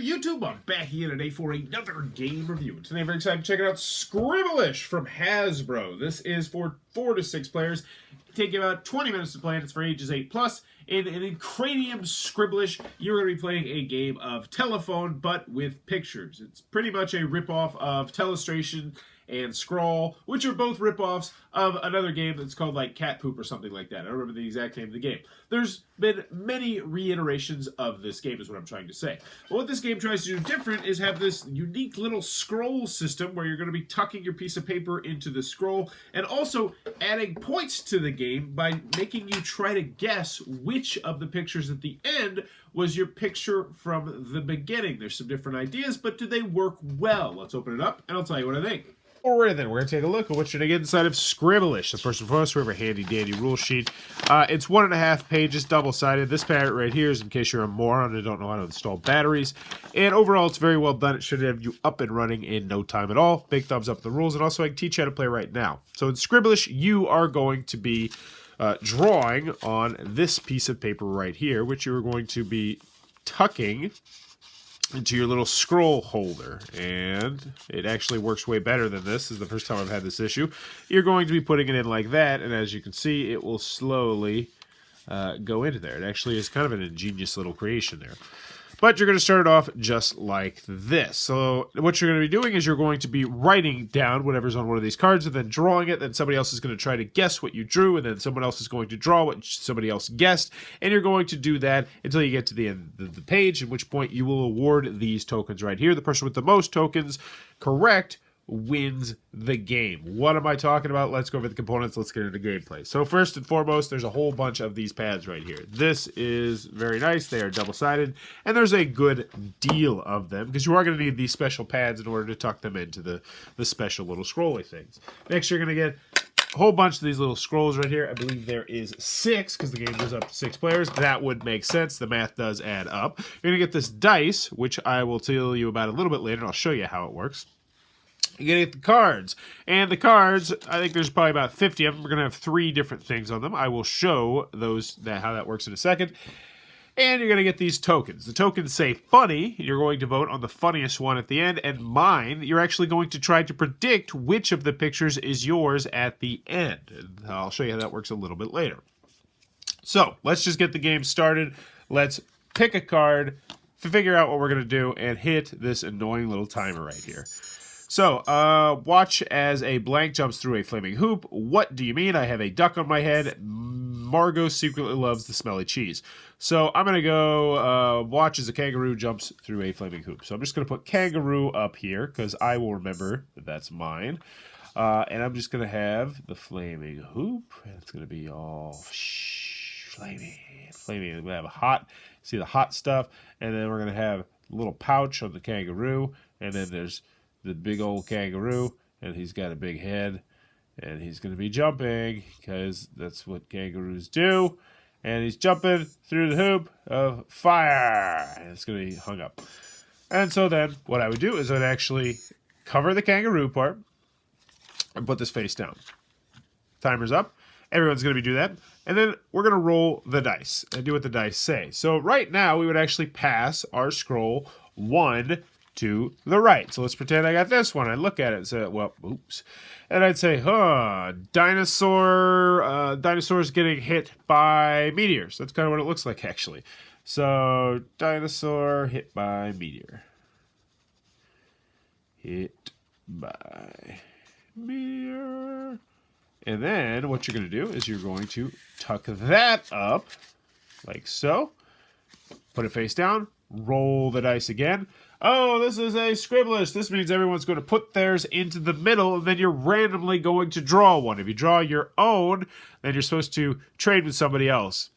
YouTube. I'm back here today for another game review. Today I'm very excited to check out Scribblish from Hasbro. This is for 4 to 6 players. Take about 20 minutes to play, and it's for ages 8+. In Cranium Scribblish, you're going to be playing a game of telephone, but with pictures. It's pretty much a ripoff of Telestration and Scroll, which are both ripoffs of another game that's called like Cat Poop or something like that. I don't remember the exact name of the game. There's been many reiterations of this game is what I'm trying to say. But what this game tries to do different is have this unique little scroll system where you're going to be tucking your piece of paper into the scroll and also adding points to the game by making you try to guess which of the pictures at the end was your picture from the beginning. There's some different ideas, but do they work well? Let's open it up and I'll tell you what I think. Alright then, we're going to take a look at what should I get inside of Scribblish. So first and foremost, we have a handy dandy rule sheet. It's 1.5 pages, double-sided. This part right here is in case you're a moron and don't know how to install batteries. And overall, it's very well done. It should have you up and running in no time at all. Big thumbs up the rules, and also I can teach you how to play right now. So in Scribblish, you are going to be drawing on this piece of paper right here, which you are going to be tucking into your little scroll holder, and it actually works way better than this. This is the first time I've had this issue. You're going to be putting it in like that, and as you can see, it will slowly go into there. It actually is kind of an ingenious little creation there. But you're going to start it off just like this. So what you're going to be doing is you're going to be writing down whatever's on one of these cards and then drawing it. Then somebody else is going to try to guess what you drew, and then someone else is going to draw what somebody else guessed. And you're going to do that until you get to the end of the page, at which point you will award these tokens right here. The person with the most tokens correct wins the game. What am I talking about? Let's go over the components. Let's get into gameplay. So first and foremost, there's a whole bunch of these pads right here. This is very nice. They are double-sided, and there's a good deal of them because you are going to need these special pads in order to tuck them into the special little scrolly things. Next, you're going to get a whole bunch of these little scrolls right here. I believe there is 6 because the game goes up to 6 players. That would make sense. The math does add up. You're going to get this dice, which I will tell you about a little bit later, and I'll show you how it works. You're going to get the cards. And the cards, I think there's probably about 50 of them. We're going to have 3 different things on them. I will show how that works in a second. And you're going to get these tokens. The tokens say funny. You're going to vote on the funniest one at the end. And mine, you're actually going to try to predict which of the pictures is yours at the end. And I'll show you how that works a little bit later. So let's just get the game started. Let's pick a card, figure out what we're going to do, and hit this annoying little timer right here. So, watch as a blank jumps through a flaming hoop. What do you mean? I have a duck on my head. Margot secretly loves the smelly cheese. So, I'm going to go watch as a kangaroo jumps through a flaming hoop. So, I'm just going to put kangaroo up here because I will remember that that's mine. And I'm just going to have the flaming hoop. And it's going to be all flaming. Flaming. We're going to have hot, see the hot stuff. And then we're going to have a little pouch on the kangaroo. And then there's the big old kangaroo, and he's got a big head, and he's going to be jumping because that's what kangaroos do. And he's jumping through the hoop of fire, and it's going to be hung up. And so then what I would do is I'd actually cover the kangaroo part and put this face down. Timer's up. Everyone's going to be doing that. And then we're going to roll the dice and do what the dice say. So right now we would actually pass our scroll 1 to the right. So let's pretend I got this one. I look at it and say, well, oops. And I'd say, dinosaurs getting hit by meteors. That's kind of what it looks like, actually. So, dinosaur hit by meteor. Hit by meteor. And then what you're going to do is you're going to tuck that up like so. Put it face down. Roll the dice again. Oh, this is a Scribblish. This means everyone's going to put theirs into the middle, and then you're randomly going to draw one. If you draw your own, then you're supposed to trade with somebody else.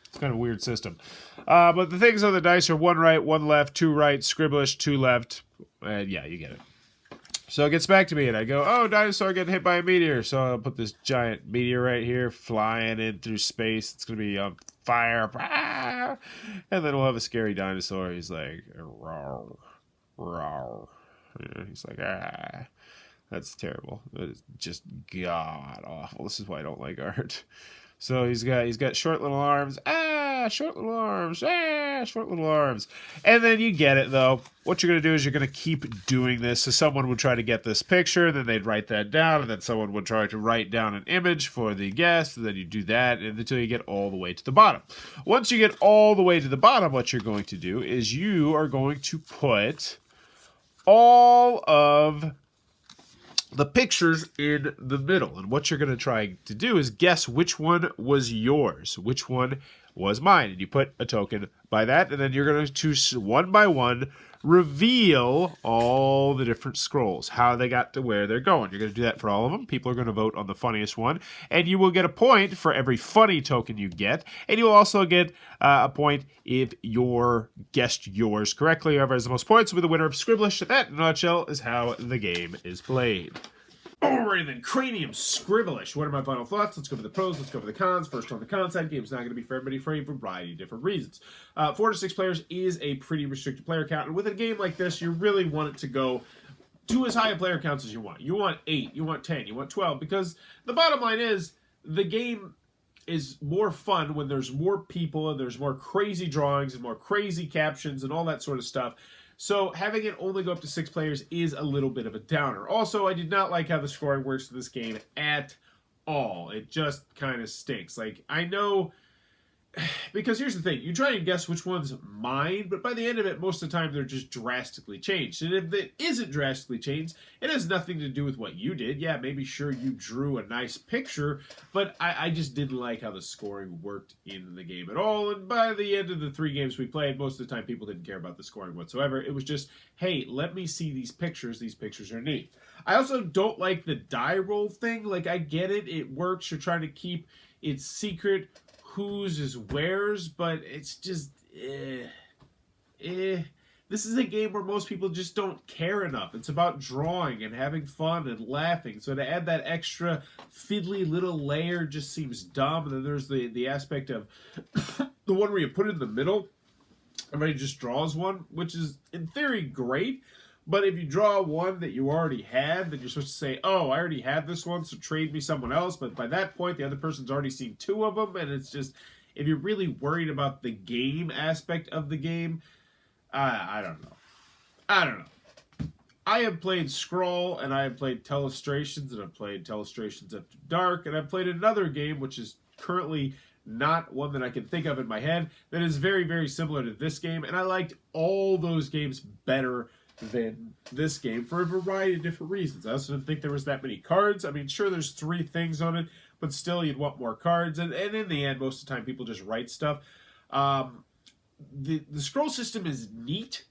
It's kind of a weird system. But the things on the dice are 1 right, 1 left, 2 right, Scribblish, 2 left. And yeah, you get it. So it gets back to me, and I go, oh, dinosaur getting hit by a meteor. So I'll put this giant meteor right here flying in through space. It's going to be on fire. And then we'll have a scary dinosaur. He's like, rawr, rawr. He's like, ah. That's terrible. It's just god awful. This is why I don't like art. So he's got short little arms. Ah! short little arms, short little arms. And then you get it, though. What you're going to do is you're going to keep doing this. So someone would try to get this picture, then they'd write that down, and then someone would try to write down an image for the guest, and then you do that until you get all the way to the bottom. Once you get all the way to the bottom, what you're going to do is you are going to put all of the pictures in the middle. And what you're going to try to do is guess which one was yours, which one was mine. And you put a token by that, and then you're going to choose one by one, reveal all the different scrolls, how they got to where they're going. You're going to do that for all of them. People are going to vote on the funniest one, and you will get a point for every funny token you get, and you will also get a point if you guessed yours correctly. Whoever has the most points will be the winner of Scribblish. That, in a nutshell, is how the game is played. Alrighty then, Cranium Scribblish. What are my final thoughts? Let's go over the pros, let's go over the cons. First on the cons side, game's not going to be for everybody for a variety of different reasons. 4 to 6 players is a pretty restricted player count, and with a game like this, you really want it to go to as high a player counts as you want. You want 8, you want 10, you want 12, because the bottom line is, the game is more fun when there's more people and there's more crazy drawings and more crazy captions and all that sort of stuff. So having it only go up to 6 players is a little bit of a downer. Also, I did not like how the scoring works for this game at all. It just kind of stinks. Like, I know, because here's the thing. You try and guess which one's mine, but by the end of it, most of the time, they're just drastically changed. And if it isn't drastically changed, it has nothing to do with what you did. Yeah, maybe sure you drew a nice picture, but I just didn't like how the scoring worked in the game at all. And by the end of the 3 games we played, most of the time, people didn't care about the scoring whatsoever. It was just, hey, let me see these pictures. These pictures are neat. I also don't like the die roll thing. Like, I get it. It works. You're trying to keep it secret whose is where's, but it's just, This is a game where most people just don't care enough. It's about drawing and having fun and laughing. So to add that extra fiddly little layer just seems dumb. And then there's the aspect of the one where you put it in the middle. Everybody just draws one, which is, in theory, great. But if you draw one that you already had, then you're supposed to say, oh, I already had this one, so trade me someone else. But by that point, the other person's already seen 2 of them. And it's just, if you're really worried about the game aspect of the game, I don't know. I have played Scroll, and I have played Telestrations, and I've played Telestrations After Dark, and I've played another game, which is currently not one that I can think of in my head, that is very, very similar to this game. And I liked all those games better than this game for a variety of different reasons. I also didn't think there was that many cards. I mean, sure, there's 3 things on it, but still you'd want more cards. And in the end, most of the time, people just write stuff. The scroll system is neat,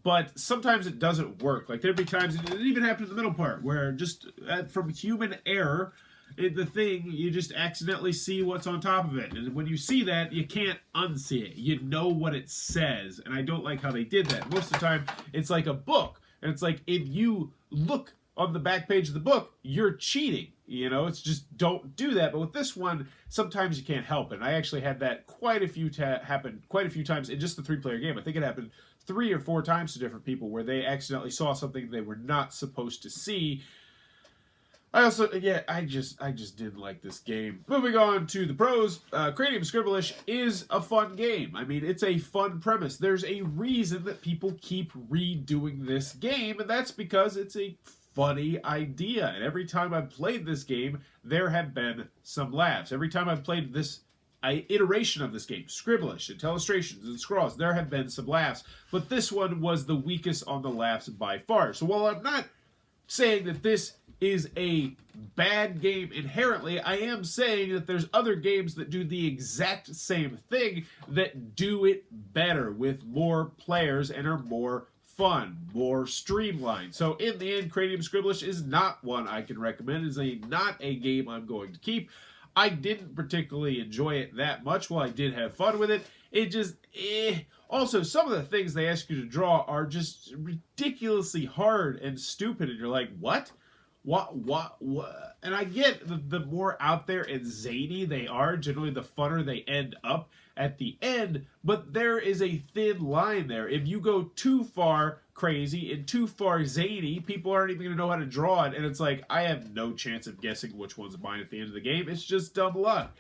but sometimes it doesn't work. Like, there'd be times, it even happened in the middle part, where just from human error, the thing, you just accidentally see what's on top of it. And when you see that, you can't unsee it. You know what it says. And I don't like how they did that. Most of the time, it's like a book. And it's like, if you look on the back page of the book, you're cheating. You know, it's just, don't do that. But with this one, sometimes you can't help it. And I actually had that happen quite a few times in just the 3-player game. I think it happened 3 or 4 times to different people where they accidentally saw something they were not supposed to see. I just didn't like this game. Moving on to the pros, Cranium Scribblish is a fun game. I mean, it's a fun premise. There's a reason that people keep redoing this game, and that's because it's a funny idea. And every time I've played this game, there have been some laughs. Every time I've played this iteration of this game, Scribblish and Telestrations and Scrawls, there have been some laughs. But this one was the weakest on the laughs by far. So while I'm not saying that this is a bad game inherently, I am saying that there's other games that do the exact same thing that do it better with more players and are more fun, more streamlined. So in the end, Cranium Scribblish is not one I can recommend. It's not a game I'm going to keep. I didn't particularly enjoy it that much. While I did have fun with it, it just, Also, some of the things they ask you to draw are just ridiculously hard and stupid, and you're like, what? What? And I get the more out there and zany they are, generally the funner they end up at the end, but there is a thin line there. If you go too far crazy and too far zany, people aren't even going to know how to draw it, and it's like, I have no chance of guessing which one's mine at the end of the game. It's just dumb luck.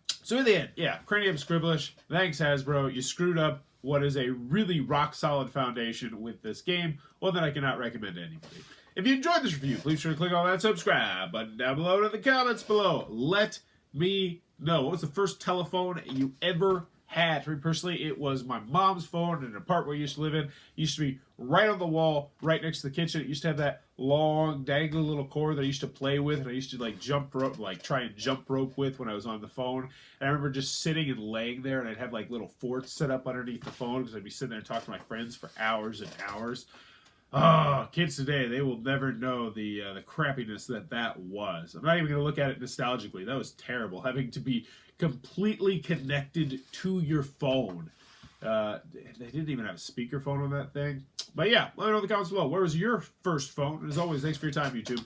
So in the end, yeah, Cranium Scribblish. Thanks, Hasbro. You screwed up what is a really rock-solid foundation with this game, one that I cannot recommend to anybody. If you enjoyed this review, please sure to click on that subscribe button down below and in the comments below. Let me know. What was the first telephone you ever had? For me personally, it was my mom's phone in an apartment we used to live in. It used to be right on the wall, right next to the kitchen. It used to have that long, dangly little cord that I used to play with, and I used to like jump rope, like try and jump rope with when I was on the phone. And I remember just sitting and laying there, and I'd have like little forts set up underneath the phone because I'd be sitting there and talking to my friends for hours and hours. Oh, kids today, they will never know the crappiness that was. I'm not even going to look at it nostalgically. That was terrible, having to be completely connected to your phone. They didn't even have a speakerphone on that thing. But yeah, let me know in the comments below. Where was your first phone? And as always, thanks for your time, YouTube.